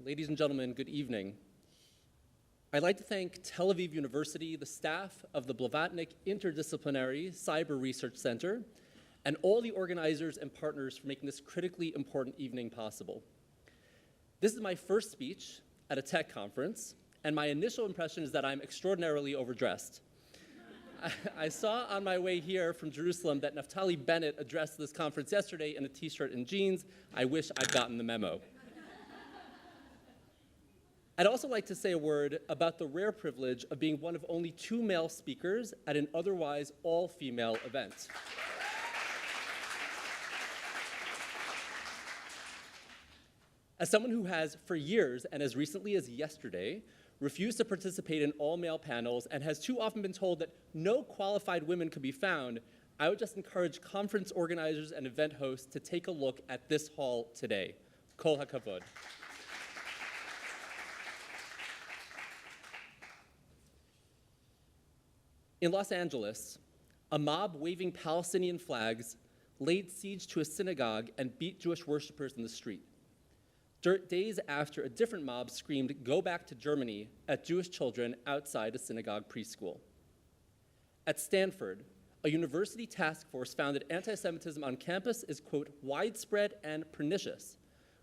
Ladies and gentlemen, good evening. I'd like to thank Tel Aviv University, the staff of the Blavatnik Interdisciplinary Cyber Research Center, and all the organizers and partners for making this critically important evening possible. This is my first speech at a tech conference, and my initial impression is that I'm extraordinarily overdressed. I saw on my way here from Jerusalem that Naftali Bennett addressed this conference yesterday in a t-shirt and jeans. I wish I'd gotten the memo. I'd also like to say a word about the rare privilege of being one of only 2 male speakers at an otherwise all-female event. As someone who has, for years and as recently as yesterday, refused to participate in all-male panels and has too often been told that no qualified women could be found, I would just encourage conference organizers and event hosts to take a look at this hall today. Kol hakavod. In Los Angeles, a mob waving Palestinian flags laid siege to a synagogue and beat Jewish worshipers in the street. Days after, a different mob screamed, "Go back to Germany," at Jewish children outside a synagogue preschool. At Stanford, a university task force found that anti-Semitism on campus is, quote, widespread and pernicious,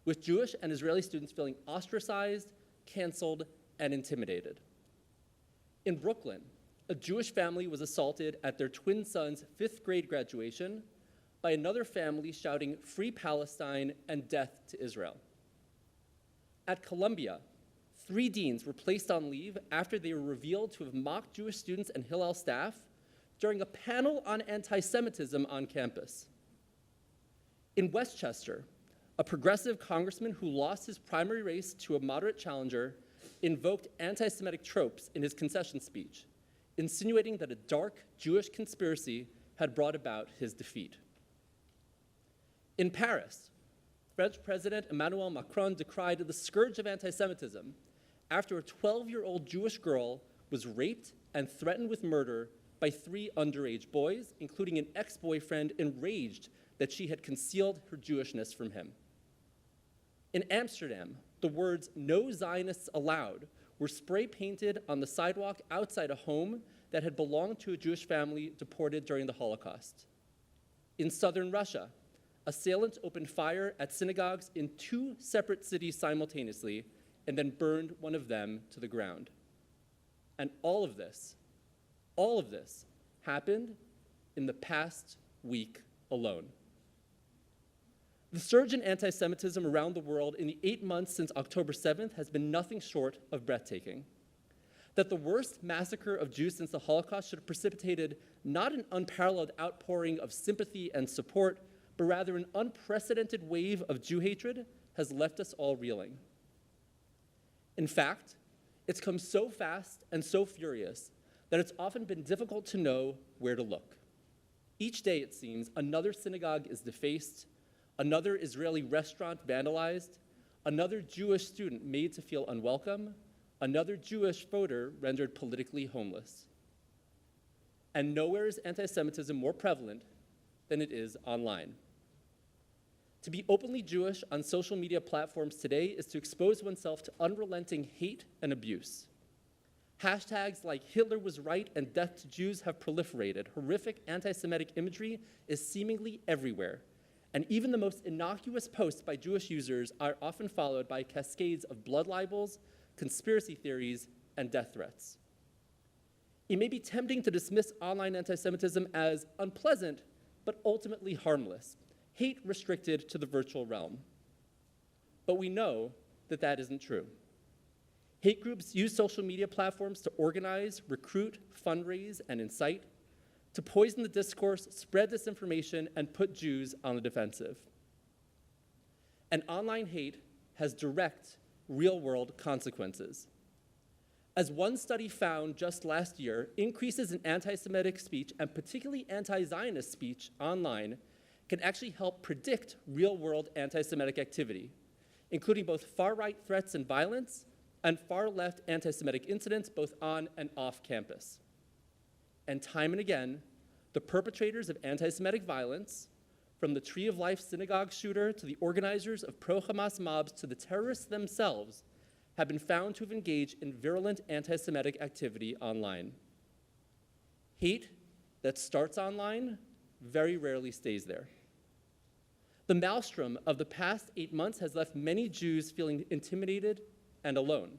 with Jewish and Israeli students feeling ostracized, canceled, and intimidated. In Brooklyn, a Jewish family was assaulted at their twin son's 5th grade graduation by another family shouting, "Free Palestine" and "Death to Israel." At Columbia, 3 deans were placed on leave after they were revealed to have mocked Jewish students and Hillel staff during a panel on anti-Semitism on campus. In Westchester, a progressive congressman who lost his primary race to a moderate challenger invoked anti-Semitic tropes in his concession speech, insinuating that a dark Jewish conspiracy had brought about his defeat. In Paris, French President Emmanuel Macron decried the scourge of anti-Semitism after a 12-year-old Jewish girl was raped and threatened with murder by 3 underage boys, including an ex-boyfriend enraged that she had concealed her Jewishness from him. In Amsterdam, the words "No Zionists Allowed" were spray-painted on the sidewalk outside a home that had belonged to a Jewish family deported during the Holocaust. In southern Russia, assailants opened fire at synagogues in 2 separate cities simultaneously and then burned one of them to the ground. And all of this happened in the past week alone. The surge in anti-Semitism around the world in the 8 months since October 7th has been nothing short of breathtaking. That the worst massacre of Jews since the Holocaust should have precipitated not an unparalleled outpouring of sympathy and support, but rather an unprecedented wave of Jew hatred has left us all reeling. In fact, it's come so fast and so furious that it's often been difficult to know where to look. Each day, it seems, another synagogue is defaced, another Israeli restaurant vandalized, another Jewish student made to feel unwelcome, another Jewish voter rendered politically homeless. And nowhere is anti-Semitism more prevalent than it is online. To be openly Jewish on social media platforms today is to expose oneself to unrelenting hate and abuse. Hashtags like "Hitler was right" and "Death to Jews" have proliferated. Horrific anti-Semitic imagery is seemingly everywhere. And even the most innocuous posts by Jewish users are often followed by cascades of blood libels, conspiracy theories, and death threats. It may be tempting to dismiss online anti-Semitism as unpleasant, but ultimately harmless, hate restricted to the virtual realm. But we know that that isn't true. Hate groups use social media platforms to organize, recruit, fundraise, and incite, to poison the discourse, spread disinformation, and put Jews on the defensive. And online hate has direct, real-world consequences. As one study found just last year, increases in anti-Semitic speech, and particularly anti-Zionist speech online, can actually help predict real-world anti-Semitic activity, including both far-right threats and violence and far-left anti-Semitic incidents both on and off campus. And time and again, the perpetrators of anti-Semitic violence, from the Tree of Life synagogue shooter to the organizers of pro-Hamas mobs to the terrorists themselves, have been found to have engaged in virulent anti-Semitic activity online. Hate that starts online very rarely stays there. The maelstrom of the past 8 months has left many Jews feeling intimidated and alone.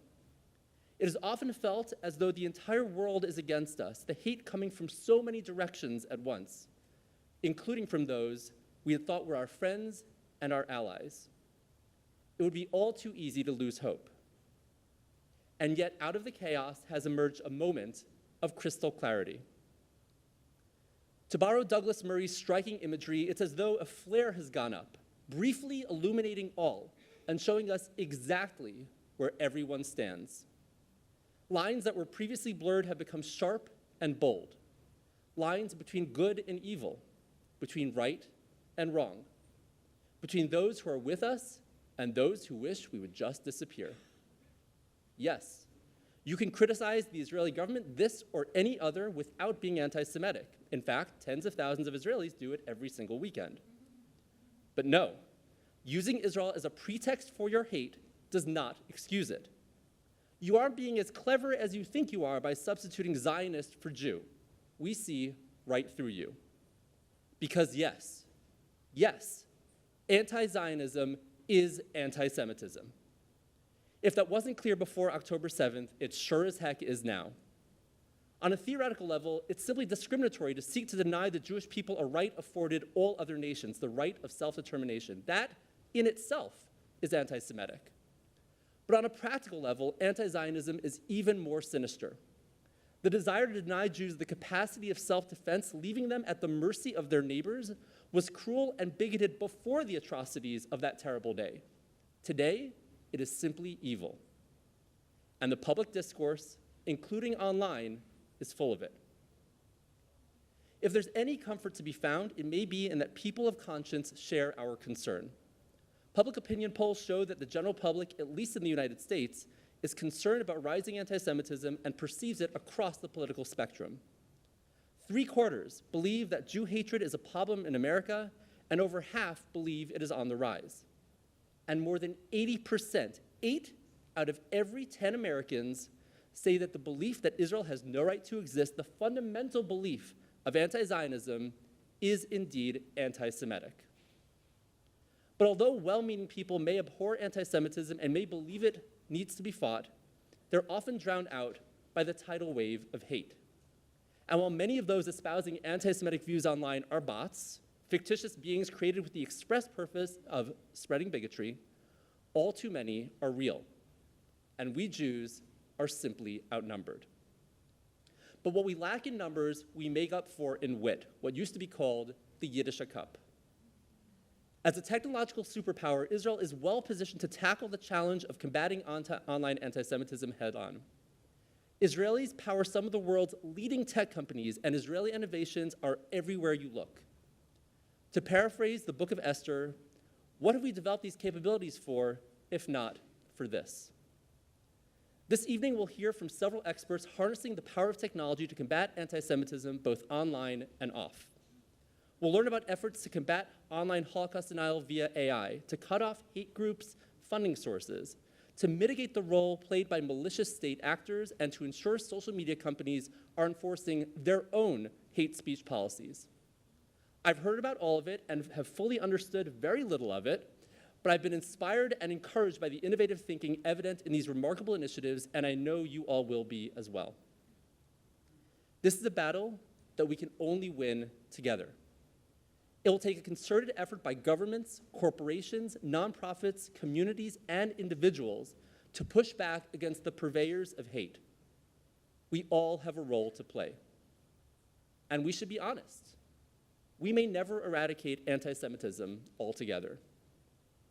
It is often felt as though the entire world is against us, the hate coming from so many directions at once, including from those we had thought were our friends and our allies. It would be all too easy to lose hope. And yet, out of the chaos has emerged a moment of crystal clarity. To borrow Douglas Murray's striking imagery, it's as though a flare has gone up, briefly illuminating all and showing us exactly where everyone stands. Lines that were previously blurred have become sharp and bold. Lines between good and evil, between right and wrong, between those who are with us and those who wish we would just disappear. Yes, you can criticize the Israeli government, this or any other, without being anti-Semitic. In fact, tens of thousands of Israelis do it every single weekend. But no, using Israel as a pretext for your hate does not excuse it. You aren't being as clever as you think you are by substituting Zionist for Jew. We see right through you. Because yes, anti-Zionism is anti-Semitism. If that wasn't clear before October 7th, it sure as heck is now. On a theoretical level, it's simply discriminatory to seek to deny the Jewish people a right afforded all other nations, the right of self-determination. That, in itself, is anti-Semitic. But on a practical level, anti-Zionism is even more sinister. The desire to deny Jews the capacity of self-defense, leaving them at the mercy of their neighbors, was cruel and bigoted before the atrocities of that terrible day. Today, it is simply evil. And the public discourse, including online, is full of it. If there's any comfort to be found, it may be in that people of conscience share our concern. Public opinion polls show that the general public, at least in the United States, is concerned about rising anti-Semitism and perceives it across the political spectrum. 3/4 believe that Jew hatred is a problem in America, and over half believe it is on the rise. And more than 80%, 8 out of every 10 Americans, say that the belief that Israel has no right to exist, the fundamental belief of anti-Zionism, is indeed anti-Semitic. But although well-meaning people may abhor anti-Semitism and may believe it needs to be fought, they're often drowned out by the tidal wave of hate. And while many of those espousing anti-Semitic views online are bots, fictitious beings created with the express purpose of spreading bigotry, all too many are real. And we Jews are simply outnumbered. But what we lack in numbers, we make up for in wit, what used to be called the Yiddish cup. As a technological superpower, Israel is well positioned to tackle the challenge of combating online anti-Semitism head-on. Israelis power some of the world's leading tech companies, and Israeli innovations are everywhere you look. To paraphrase the Book of Esther, what have we developed these capabilities for, if not for this? This evening, we'll hear from several experts harnessing the power of technology to combat anti-Semitism both online and off. We'll learn about efforts to combat online Holocaust denial via AI, to cut off hate groups' funding sources, to mitigate the role played by malicious state actors, and to ensure social media companies are enforcing their own hate speech policies. I've heard about all of it and have fully understood very little of it, but I've been inspired and encouraged by the innovative thinking evident in these remarkable initiatives, and I know you all will be as well. This is a battle that we can only win together. It will take a concerted effort by governments, corporations, nonprofits, communities, and individuals to push back against the purveyors of hate. We all have a role to play. And we should be honest. We may never eradicate anti-Semitism altogether.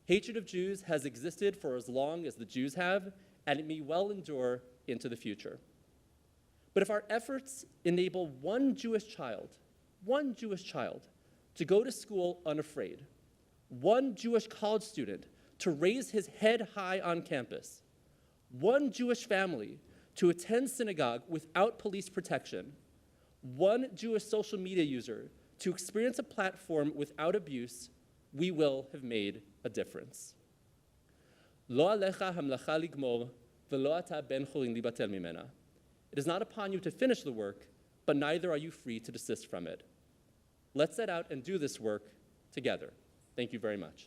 Hatred of Jews has existed for as long as the Jews have, and it may well endure into the future. But if our efforts enable one Jewish child, to go to school unafraid, one Jewish college student to raise his head high on campus, one Jewish family to attend synagogue without police protection, one Jewish social media user to experience a platform without abuse, we will have made a difference. Lo alecha hamlacha ligmor, velo ata ben chorin libatel mimena. It is not upon you to finish the work, but neither are you free to desist from it. Let's set out and do this work together. Thank you very much.